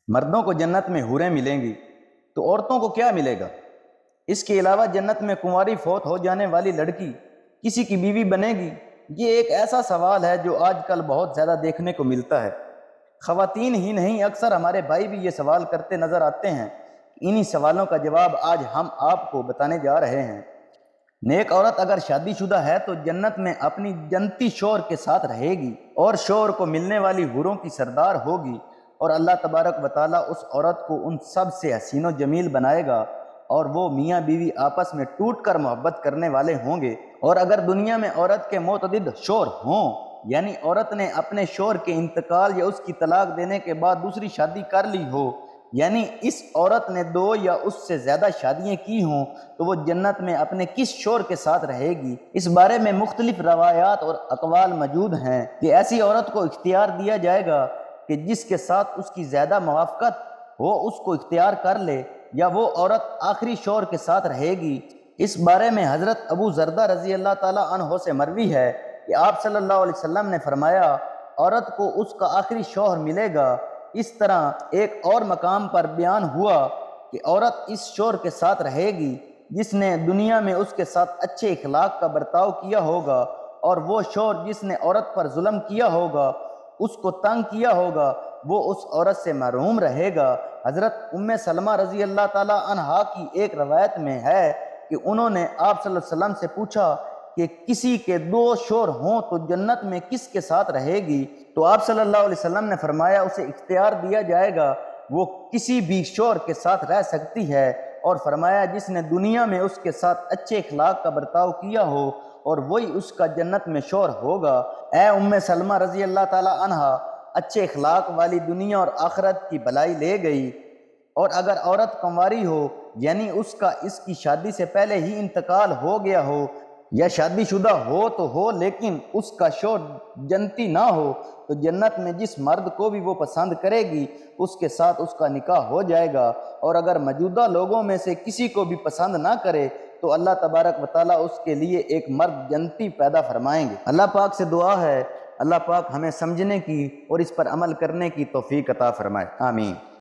مردوں کو جنت میں حوریں ملیں گی تو عورتوں کو کیا ملے گا؟ اس کے علاوہ جنت میں کنواری فوت ہو جانے والی لڑکی کسی کی بیوی بنے گی؟ یہ ایک ایسا سوال ہے جو آج کل بہت زیادہ دیکھنے کو ملتا ہے۔ خواتین ہی نہیں، اکثر ہمارے بھائی بھی یہ سوال کرتے نظر آتے ہیں۔ انہی سوالوں کا جواب آج ہم آپ کو بتانے جا رہے ہیں۔ نیک عورت اگر شادی شدہ ہے تو جنت میں اپنی جنتی شوہر کے ساتھ رہے گی اور شوہر کو ملنے والی حوروں کی سردار ہوگی، اور اللہ تبارک و تعالیٰ اس عورت کو ان سب سے حسین و جمیل بنائے گا، اور وہ میاں بیوی آپس میں ٹوٹ کر محبت کرنے والے ہوں گے۔ اور اگر دنیا میں عورت کے متعدد شوہر ہوں، یعنی عورت نے اپنے شوہر کے انتقال یا اس کی طلاق دینے کے بعد دوسری شادی کر لی ہو، یعنی اس عورت نے 2 یا اس سے زیادہ شادیاں کی ہوں، تو وہ جنت میں اپنے کس شوہر کے ساتھ رہے گی؟ اس بارے میں مختلف روایات اور اقوال موجود ہیں کہ ایسی عورت کو اختیار دیا جائے گا کہ جس کے ساتھ اس کی زیادہ موافقت ہو اس کو اختیار کر لے، یا وہ عورت آخری شوہر کے ساتھ رہے گی۔ اس بارے میں حضرت ابو زردہ رضی اللہ تعالیٰ عنہ سے مروی ہے کہ آپ صلی اللہ علیہ وسلم نے فرمایا، عورت کو اس کا آخری شوہر ملے گا۔ اس طرح ایک اور مقام پر بیان ہوا کہ عورت اس شوہر کے ساتھ رہے گی جس نے دنیا میں اس کے ساتھ اچھے اخلاق کا برتاؤ کیا ہوگا، اور وہ شوہر جس نے عورت پر ظلم کیا ہوگا، اس کو تنگ کیا ہوگا، وہ اس عورت سے محروم رہے گا۔ حضرت ام سلمہ رضی اللہ تعالیٰ عنہا کی ایک روایت میں ہے کہ انہوں نے آپ صلی اللہ علیہ وسلم سے پوچھا کہ کسی کے 2 شوہر ہوں تو جنت میں کس کے ساتھ رہے گی؟ تو آپ صلی اللہ علیہ وسلم نے فرمایا، اسے اختیار دیا جائے گا، وہ کسی بھی شوہر کے ساتھ رہ سکتی ہے، اور فرمایا جس نے دنیا میں اس کے ساتھ اچھے اخلاق کا برتاؤ کیا ہو، اور وہی اس کا جنت میں شوہر ہوگا۔ اے ام سلمہ رضی اللہ تعالی عنہا، اچھے اخلاق والی دنیا اور آخرت کی بھلائی لے گئی، اور اگر عورت کنواری ہو، یعنی اس کی شادی سے پہلے ہی انتقال ہو گیا ہو، یا شادی شدہ ہو تو ہو لیکن اس کا شوہر جنتی نہ ہو، تو جنت میں جس مرد کو بھی وہ پسند کرے گی اس کے ساتھ اس کا نکاح ہو جائے گا، اور اگر موجودہ لوگوں میں سے کسی کو بھی پسند نہ کرے تو اللہ تبارک و تعالیٰ اس کے لیے ایک مرد جنتی پیدا فرمائیں گے۔ اللہ پاک سے دعا ہے اللہ پاک ہمیں سمجھنے کی اور اس پر عمل کرنے کی توفیق عطا فرمائے، آمین۔